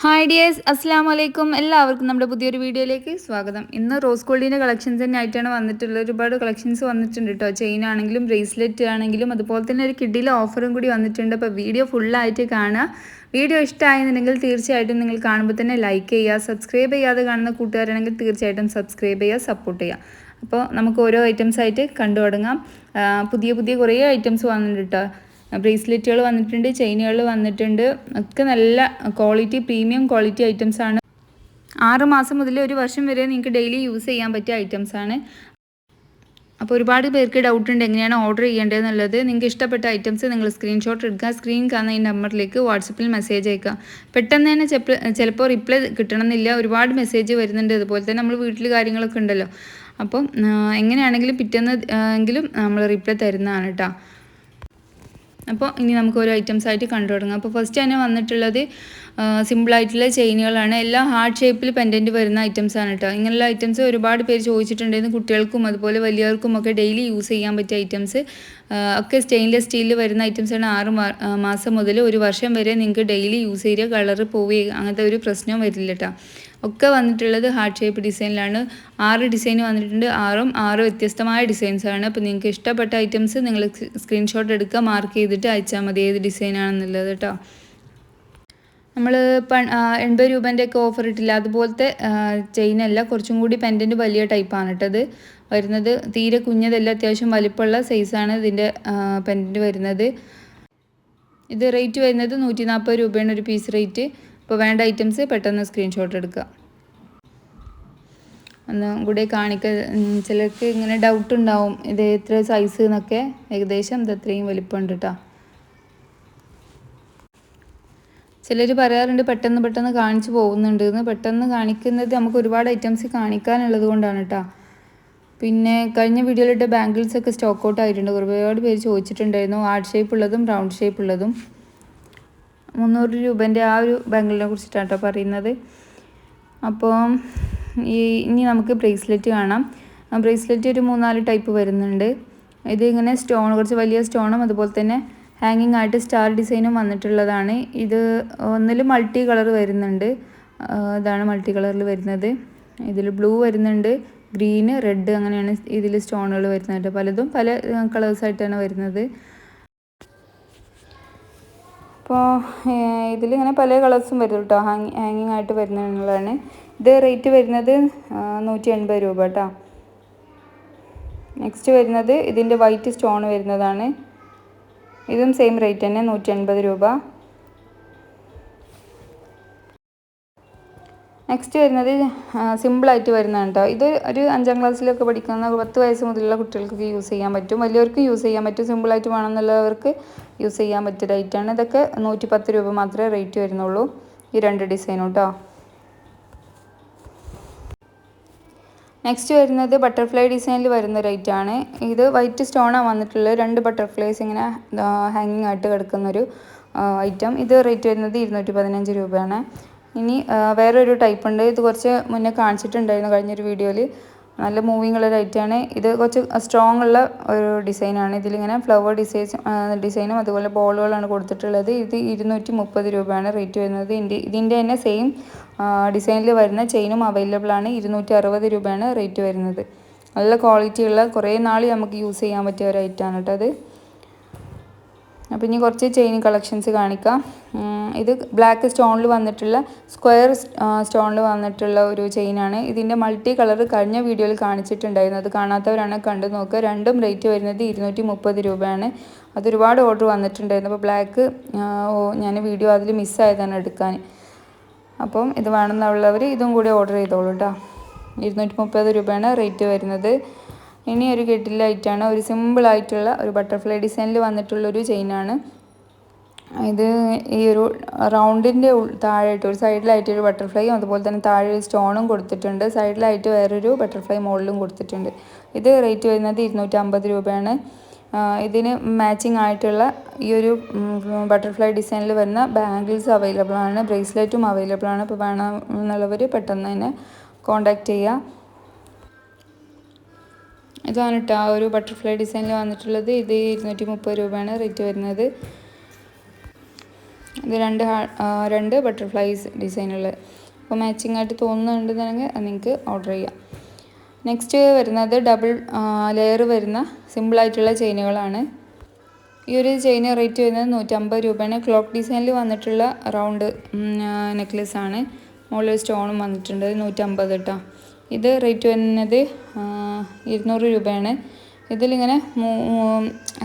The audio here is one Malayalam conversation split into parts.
ഹായ് ഡിയേഴ്സ്, അസ്സാം വലൈക്കും. എല്ലാവർക്കും നമ്മുടെ പുതിയൊരു വീഡിയോയിലേക്ക് സ്വാഗതം. ഇന്ന് റോസ് ഗോൾഡിൻ്റെ കളക്ഷൻസ് തന്നെ ആയിട്ടാണ് വന്നിട്ടുള്ളത്. ഒരുപാട് കളക്ഷൻസ് വന്നിട്ടുണ്ട് കേട്ടോ. ചെയിൻ ആണെങ്കിലും ബ്രേസ്ലെറ്റ് ആണെങ്കിലും അതുപോലെ തന്നെ ഒരു കിഡിലെ ഓഫറും കൂടി വന്നിട്ടുണ്ട്. അപ്പോൾ വീഡിയോ ഫുള്ളായിട്ട് കാണുക. വീഡിയോ ഇഷ്ടമായെന്നുണ്ടെങ്കിൽ തീർച്ചയായിട്ടും നിങ്ങൾ കാണുമ്പോൾ തന്നെ ലൈക്ക് ചെയ്യുക. സബ്സ്ക്രൈബ് ചെയ്യാതെ കാണുന്ന കൂട്ടുകാരാണെങ്കിൽ തീർച്ചയായിട്ടും സബ്സ്ക്രൈബ് ചെയ്യുക, സപ്പോർട്ട് ചെയ്യുക. അപ്പോൾ നമുക്ക് ഓരോ ഐറ്റംസ് ആയിട്ട് കണ്ടു തുടങ്ങാം. പുതിയ പുതിയ കുറേ ഐറ്റംസ് വന്നിട്ടുണ്ട് കേട്ടോ. ബ്രേസ്ലെറ്റുകൾ വന്നിട്ടുണ്ട്, ചെയിനുകൾ വന്നിട്ടുണ്ട്. ഒക്കെ നല്ല ക്വാളിറ്റി, പ്രീമിയം ക്വാളിറ്റി ഐറ്റംസ് ആണ്. 6 മാസം മുതൽ 1 വർഷം വരെ നിങ്ങൾക്ക് ഡെയിലി യൂസ് ചെയ്യാൻ പറ്റിയ ഐറ്റംസ് ആണ്. അപ്പോൾ ഒരുപാട് പേർക്ക് ഡൗട്ട് ഉണ്ട് എങ്ങനെയാണ് ഓർഡർ ചെയ്യേണ്ടതെന്നുള്ളത്. നിങ്ങൾക്ക് ഇഷ്ടപ്പെട്ട ഐറ്റംസ് നിങ്ങൾ സ്ക്രീൻഷോട്ട് എടുക്കുക. സ്ക്രീൻ കാണുന്ന ഈ നമ്പറിലേക്ക് വാട്സപ്പിൽ മെസ്സേജ് അയക്കുക. പെട്ടെന്ന് തന്നെ ചിലപ്പോൾ റിപ്ലൈ കിട്ടണമെന്നില്ല, ഒരുപാട് മെസ്സേജ് വരുന്നുണ്ട്. അതുപോലെ തന്നെ നമ്മൾ വീട്ടിൽ കാര്യങ്ങളൊക്കെ ഉണ്ടല്ലോ. അപ്പം എങ്ങനെയാണെങ്കിലും പിറ്റേന്ന് എങ്കിലും നമ്മൾ റിപ്ലൈ തരുന്നതാണ് കേട്ടോ. അപ്പോൾ ഇനി നമുക്ക് ഓരോ ഐറ്റംസ് ആയിട്ട് കണ്ടു തുടങ്ങാം. അപ്പോൾ ഫസ്റ്റ് തന്നെ വന്നിട്ടുള്ളത് സിമ്പിളായിട്ടുള്ള ചെയിനുകളാണ്. എല്ലാം ഹാർട്ട് ഷേപ്പിൽ പെൻഡൻറ്റ് വരുന്ന ഐറ്റംസ് ആണ് കേട്ടോ. ഇങ്ങനെയുള്ള ഐറ്റംസ് ഒരുപാട് പേര് ചോദിച്ചിട്ടുണ്ടായിരുന്നു. കുട്ടികൾക്കും അതുപോലെ വലിയവർക്കും ഒക്കെ ഡെയിലി യൂസ് ചെയ്യാൻ പറ്റിയ ഐറ്റംസ് ഒക്കെ സ്റ്റെയിൻലെസ് സ്റ്റീലിൽ വരുന്ന ഐറ്റംസാണ്. 6 മാസം മുതൽ 1 വർഷം വരെ നിങ്ങൾക്ക് ഡെയിലി യൂസ് ചെയ്യുക, കളറ് പോവുക അങ്ങനത്തെ ഒരു പ്രശ്നവും വരില്ല കേട്ടോ. ഒക്കെ വന്നിട്ടുള്ളത് ഹാർട്ട് ഷേപ്പ് ഡിസൈനിലാണ്. 6 ഡിസൈൻ വന്നിട്ടുണ്ട്. 6 വ്യത്യസ്തമായ ഡിസൈൻസാണ്. അപ്പോൾ നിങ്ങൾക്ക് ഇഷ്ടപ്പെട്ട ഐറ്റംസ് നിങ്ങൾ സ്ക്രീൻഷോട്ട് എടുക്കുക, മാർക്ക് ചെയ്തിട്ട് അയച്ചാൽ മതി ഏത് ഡിസൈനാണെന്നുള്ളത് കേട്ടോ. നമ്മൾ 80 രൂപേൻ്റെ ഒക്കെ ഓഫർ ഇട്ടില്ല, അതുപോലത്തെ ചെയിനല്ല, കുറച്ചും കൂടി പെൻഡൻറ്റ് വലിയ ടൈപ്പാണ് കേട്ടത് വരുന്നത്. തീരെ കുഞ്ഞതല്ല, അത്യാവശ്യം വലിപ്പമുള്ള സൈസാണ് ഇതിൻ്റെ പെൻഡൻറ്റ് വരുന്നത്. ഇത് റേറ്റ് വരുന്നത് 140 രൂപയാണ് ഒരു പീസ് റേറ്റ്. അപ്പോൾ വേണ്ട ഐറ്റംസ് പെട്ടെന്ന് സ്ക്രീൻഷോട്ട് എടുക്കുക. ഒന്നും കൂടെ കാണിക്കുക. ചിലർക്ക് ഇങ്ങനെ ഡൗട്ട് ഉണ്ടാവും ഇത് എത്ര സൈസ് എന്നൊക്കെ. ഏകദേശം ഇത് അത്രയും വലിപ്പമുണ്ട് കേട്ടോ. ചിലർ പറയാറുണ്ട് പെട്ടെന്ന് കാണിച്ചു പോകുന്നുണ്ട് എന്ന്. പെട്ടെന്ന് കാണിക്കുന്നത് നമുക്ക് ഒരുപാട് ഐറ്റംസ് കാണിക്കാനുള്ളത് കൊണ്ടാണ് കേട്ടോ. പിന്നെ കഴിഞ്ഞ വീഡിയോയിലിട്ട ബാംഗിൾസൊക്കെ സ്റ്റോക്ക് ഔട്ട് ആയിട്ടുണ്ട്. ഒരുപാട് പേര് ചോദിച്ചിട്ടുണ്ടായിരുന്നു. ഹാർട്ട് ഷേപ്പ് ഉള്ളതും റൗണ്ട് ഷേപ്പ് ഉള്ളതും. 300 രൂപേൻ്റെ ആ ഒരു ബാംഗിളിനെ കുറിച്ചിട്ടാണ് കേട്ടോ പറയുന്നത്. അപ്പോൾ ഇനി നമുക്ക് ബ്രേസ്ലെറ്റ് കാണാം. ബ്രേസ്ലെറ്റ് ഒരു 3-4 ടൈപ്പ് വരുന്നുണ്ട്. ഇത് ഇങ്ങനെ സ്റ്റോൺ, കുറച്ച് വലിയ സ്റ്റോണും അതുപോലെ തന്നെ ഹാങ്ങിങ് ആയിട്ട് സ്റ്റാർ ഡിസൈനും വന്നിട്ടുള്ളതാണ്. ഇത് ഒന്നിൽ മൾട്ടി കളർ വരുന്നുണ്ട്. ഇതാണ് മൾട്ടി കളറിൽ വരുന്നത്. ഇതിൽ ബ്ലൂ വരുന്നുണ്ട്, ഗ്രീന്, റെഡ്, അങ്ങനെയാണ് ഇതിൽ സ്റ്റോണുകൾ വരുന്നത്. പലതും പല കളേഴ്സായിട്ടാണ് വരുന്നത്. അപ്പോൾ ഇതിലിങ്ങനെ പല കളേഴ്സും വരും കേട്ടോ. ഹാങ്ങിങ് ആയിട്ട് വരുന്നതാണ്. ഇത് റേറ്റ് വരുന്നത് 180 രൂപ കേട്ടോ. നെക്സ്റ്റ് വരുന്നത് ഇതിൻ്റെ വൈറ്റ് സ്റ്റോൺ വരുന്നതാണ്. ഇതും സെയിം റേറ്റ് തന്നെ, 180 രൂപ. നെക്സ്റ്റ് വരുന്നത് സിമ്പിളായിട്ട് വരുന്നതാണ് കേട്ടോ. ഇത് ഒരു 5ാം ക്ലാസ്സിലൊക്കെ പഠിക്കുന്ന 10 വയസ്സ് മുതലുള്ള കുട്ടികൾക്കൊക്കെ യൂസ് ചെയ്യാൻ പറ്റും, വലിയവർക്കും യൂസ് ചെയ്യാൻ പറ്റും. സിമ്പിളായിട്ട് വേണമെന്നുള്ളവർക്ക് യൂസ് ചെയ്യാൻ പറ്റിയ റേറ്റാണ്. ഇതൊക്കെ 110 രൂപ മാത്രമേ റേറ്റ് വരുന്നുള്ളൂ, ഈ 2 ഡിസൈനും കേട്ടോ. നെക്സ്റ്റ് വരുന്നത് ബട്ടർഫ്ലൈ ഡിസൈനിൽ വരുന്ന റേറ്റാണ്. ഇത് വൈറ്റ് സ്റ്റോണാണ് വന്നിട്ടുള്ളത്. 2 ബട്ടർഫ്ലൈസ് ഇങ്ങനെ ഹാങ്ങിങ് ആയിട്ട് കിടക്കുന്നൊരു ഐറ്റം. ഇത് റേറ്റ് വരുന്നത് 215 രൂപയാണ്. ഇനി വേറൊരു ടൈപ്പ് ഉണ്ട്. ഇത് കുറച്ച് മുന്നേ കാണിച്ചിട്ടുണ്ടായിരുന്നു കഴിഞ്ഞൊരു വീഡിയോയിൽ. നല്ല മൂവിങ് ഉള്ള റേറ്റാണ്. ഇത് കുറച്ച് സ്ട്രോങ് ഉള്ള ഒരു ഡിസൈനാണ്. ഇതിലിങ്ങനെ ഫ്ലവർ ഡിസൈനും അതുപോലെ ബോളുകളാണ് കൊടുത്തിട്ടുള്ളത്. ഇത് 230 രൂപയാണ് റേറ്റ് വരുന്നത്. ഇതിൻ്റെ തന്നെ സെയിം ഡിസൈനിൽ വരുന്ന ചെയിനും അവൈലബിൾ ആണ്. 260 രൂപയാണ് റേറ്റ് വരുന്നത്. നല്ല ക്വാളിറ്റിയുള്ള, കുറേ നാൾ നമുക്ക് യൂസ് ചെയ്യാൻ പറ്റിയ ഒരു ഐറ്റമാണ് കേട്ടോ അത്. അപ്പോൾ ഇനി കുറച്ച് ചെയിൻ കളക്ഷൻസ് കാണിക്കാം. ഇത് ബ്ലാക്ക് സ്റ്റോണിൽ വന്നിട്ടുള്ള, സ്ക്വയർ സ്റ്റോണിൽ വന്നിട്ടുള്ള ഒരു ചെയിനാണ്. ഇതിൻ്റെ മൾട്ടി കളർ കഴിഞ്ഞ വീഡിയോയിൽ കാണിച്ചിട്ടുണ്ടായിരുന്നു. അത് കാണാത്തവരാണ് കണ്ടു നോക്കുക. രണ്ടും റേറ്റ് വരുന്നത് 230 രൂപയാണ്. അതൊരുപാട് ഓർഡർ വന്നിട്ടുണ്ടായിരുന്നു. അപ്പോൾ ബ്ലാക്ക് ഞാൻ വീഡിയോ അതിൽ മിസ്സായതാണ് എടുക്കാൻ. അപ്പം ഇത് വേണമെന്നുള്ളവർ ഇതും കൂടി ഓർഡർ ചെയ്തോളൂ കേട്ടോ. 230 രൂപയാണ് റേറ്റ് വരുന്നത്. ഇനി ഒരു കെട്ടിലായിട്ടാണ്, ഒരു സിമ്പിളായിട്ടുള്ള ഒരു ബട്ടർഫ്ലൈ ഡിസൈനിൽ വന്നിട്ടുള്ളൊരു ചെയിനാണ്. ഇത് ഈ ഒരു റൗണ്ടിൻ്റെ താഴെയായിട്ട് ഒരു സൈഡിലായിട്ട് ഒരു ബട്ടർഫ്ലൈയും അതുപോലെ തന്നെ താഴെ ഒരു സ്റ്റോണും കൊടുത്തിട്ടുണ്ട്. സൈഡിലായിട്ട് വേറൊരു ബട്ടർഫ്ലൈ മുകളിലും കൊടുത്തിട്ടുണ്ട്. ഇത് റേറ്റ് വരുന്നത് 250 രൂപയാണ്. ഇതിന് മാച്ചിങ് ആയിട്ടുള്ള ഈ ഒരു ബട്ടർഫ്ലൈ ഡിസൈനിൽ വരുന്ന ബാംഗിൾസ് അവൈലബിൾ ആണ്, ബ്രേസ്ലെറ്റും അവൈലബിൾ ആണ്. അപ്പോൾ വേണമെന്നുള്ളവർ പെട്ടെന്ന് തന്നെ കോൺടാക്റ്റ് ചെയ്യുക. ഇതാണ് കേട്ടോ ആ ഒരു ബട്ടർഫ്ലൈ ഡിസൈനിൽ വന്നിട്ടുള്ളത്. ഇത് 230 രൂപയാണ് റേറ്റ് വരുന്നത്. ഇത് രണ്ട് ബട്ടർഫ്ലൈസ് ഡിസൈനുള്ളത്. അപ്പോൾ മാച്ചിങ് ആയിട്ട് തോന്നുന്നുണ്ടെന്നുണ്ടെങ്കിൽ അത് നിങ്ങൾക്ക് ഓർഡർ ചെയ്യാം. നെക്സ്റ്റ് വരുന്നത് ഡബിൾ ലെയർ വരുന്ന സിമ്പിളായിട്ടുള്ള ചെയിനുകളാണ്. ഈ ഒരു ചെയിന് റേറ്റ് വരുന്നത് 150 രൂപയാണ്. ക്ലോക്ക് ഡിസൈനിൽ വന്നിട്ടുള്ള റൗണ്ട് നെക്ലെസ്സാണ്. മുകളിൽ സ്റ്റോണും വന്നിട്ടുണ്ട്. 150 കേട്ടോ. ഇത് റേറ്റ് വരുന്നത് 200 രൂപയാണ്. ഇതിലിങ്ങനെ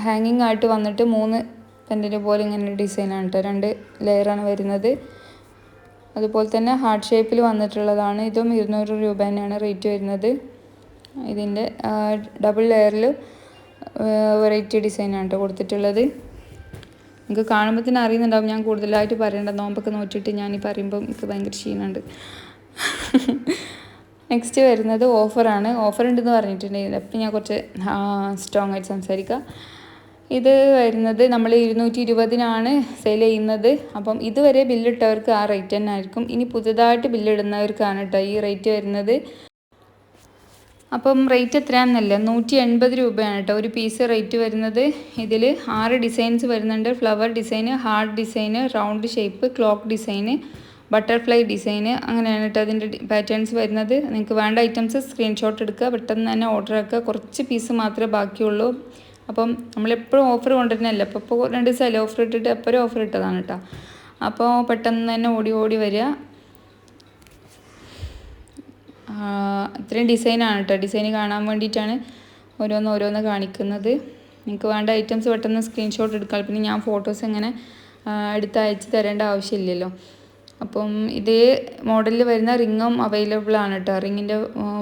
ഹാങ്ങിങ് ആയിട്ട് വന്നിട്ട് 3 പെൻഡൻ്റ് പോലെ ഇങ്ങനെ ഡിസൈനാണ് കേട്ടോ. 2 ലെയറാണ് വരുന്നത്. അതുപോലെ തന്നെ ഹാർട്ട് ഷേപ്പിൽ വന്നിട്ടുള്ളതാണ്. ഇതും 200 രൂപ തന്നെയാണ് റേറ്റ് വരുന്നത്. ഇതിൻ്റെ ഡബിൾ ലെയറിൽ വെറൈറ്റി ഡിസൈനാണ് കേട്ടോ കൊടുത്തിട്ടുള്ളത്. നിങ്ങൾക്ക് കാണുമ്പോൾ തന്നെ അറിയുന്നുണ്ടാവും ഞാൻ കൂടുതലായിട്ട് പറയേണ്ട. നോമ്പൊക്കെ നോറ്റിട്ട് ഞാൻ ഈ പറയുമ്പോൾ എനിക്ക് ഭയങ്കര ക്ഷീണമുണ്ട്. നെക്സ്റ്റ് വരുന്നത് ഓഫറാണ്. ഓഫർ ഉണ്ടെന്ന് പറഞ്ഞിട്ടുണ്ടെങ്കിൽ അപ്പം ഞാൻ കുറച്ച് സ്ട്രോങ് ആയിട്ട് സംസാരിക്കാം. ഇത് വരുന്നത് നമ്മൾ 220-നാണ് സെയിൽ ചെയ്യുന്നത്. അപ്പം ഇതുവരെ ബില്ലിട്ടവർക്ക് ആ റേറ്റ് തന്നെ ആയിരിക്കും. ഇനി പുതുതായിട്ട് ബില്ലിടുന്നവർക്കാണ് കേട്ടോ ഈ റേറ്റ് വരുന്നത്. അപ്പം റേറ്റ് എത്രയാണെന്നല്ല, 180 രൂപയാണ് കേട്ടോ ഒരു പീസ് റേറ്റ് വരുന്നത്. ഇതിൽ 6 ഡിസൈൻസ് വരുന്നുണ്ട്. ഫ്ലവർ ഡിസൈന്, ഹാർട്ട് ഡിസൈന്, റൗണ്ട് ഷേപ്പ്, ക്ലോക്ക് ഡിസൈന്, ബട്ടർഫ്ലൈ ഡിസൈന്, അങ്ങനെയാണ് കേട്ടോ അതിൻ്റെ പാറ്റേൺസ് വരുന്നത്. നിങ്ങൾക്ക് വേണ്ട ഐറ്റംസ് സ്ക്രീൻഷോട്ട് എടുക്കുക, പെട്ടെന്ന് തന്നെ ഓർഡർ ആക്കുക. കുറച്ച് പീസ് മാത്രമേ ബാക്കിയുള്ളൂ. അപ്പം നമ്മളെപ്പോഴും ഓഫർ കൊണ്ടുവരുന്നതല്ല. അപ്പോൾ 2 ദിവസമല്ലേ ഓഫർ ഇട്ടിട്ട് എപ്പോഴും ഓഫർ ഇട്ടതാണ് കേട്ടോ. അപ്പോൾ പെട്ടെന്ന് തന്നെ ഓടി വരിക. ഇത്രയും ഡിസൈനാണ് കേട്ടോ. ഡിസൈൻ കാണാൻ വേണ്ടിയിട്ടാണ് ഓരോന്ന് കാണിക്കുന്നത്. നിങ്ങൾക്ക് വേണ്ട ഐറ്റംസ് പെട്ടെന്ന് സ്ക്രീൻഷോട്ട് എടുക്കാം. പിന്നെ ഞാൻ ഫോട്ടോസ് ഇങ്ങനെ എടുത്ത് അയച്ച് തരേണ്ട ആവശ്യമില്ലല്ലോ. അപ്പം ഇതേ മോഡലിൽ വരുന്ന റിങ്ങും അവൈലബിൾ ആണ് കേട്ടോ. റിങ്ങിൻ്റെ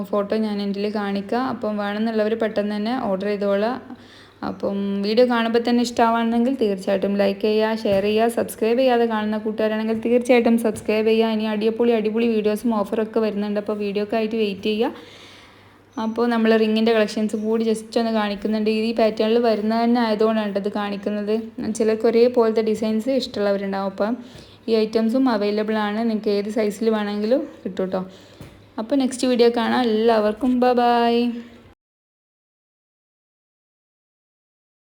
ഫോട്ടോ ഞാൻ എൻ്റെ കാണിക്കാം. അപ്പം വേണമെന്നുള്ളവർ പെട്ടെന്ന് തന്നെ ഓർഡർ ചെയ്തോളാം. അപ്പം വീഡിയോ കാണുമ്പോൾ തന്നെ ഇഷ്ടമാണെങ്കിൽ തീർച്ചയായിട്ടും ലൈക്ക് ചെയ്യുക, ഷെയർ ചെയ്യുക. സബ്സ്ക്രൈബ് ചെയ്യാതെ കാണുന്ന കൂട്ടുകാരാണെങ്കിൽ തീർച്ചയായിട്ടും സബ്സ്ക്രൈബ് ചെയ്യുക. ഇനി അടിപൊളി വീഡിയോസും ഓഫറൊക്കെ വരുന്നുണ്ട്. അപ്പോൾ വീഡിയോക്ക് ആയിട്ട് വെയിറ്റ് ചെയ്യുക. അപ്പോൾ നമ്മൾ റിങ്ങിൻ്റെ കളക്ഷൻസ് കൂടി ജസ്റ്റ് ഒന്ന് കാണിക്കുന്നുണ്ട്. ഈ പാറ്റേണിൽ വരുന്നത് തന്നെ ആയതുകൊണ്ടാണ് ഇത് കാണിക്കുന്നത്. ചിലർക്ക് ഒരേപോലത്തെ ഡിസൈൻസ് ഇഷ്ടമുള്ളവരുണ്ടാവും. അപ്പം ഈ ഐറ്റംസും അവൈലബിൾ ആണ്. നിങ്ങൾക്ക് ഏത് സൈസിൽ വേണമെങ്കിലും കിട്ടും കേട്ടോ. അപ്പോൾ നെക്സ്റ്റ് വീഡിയോ കാണാം. എല്ലാവർക്കും ബൈ.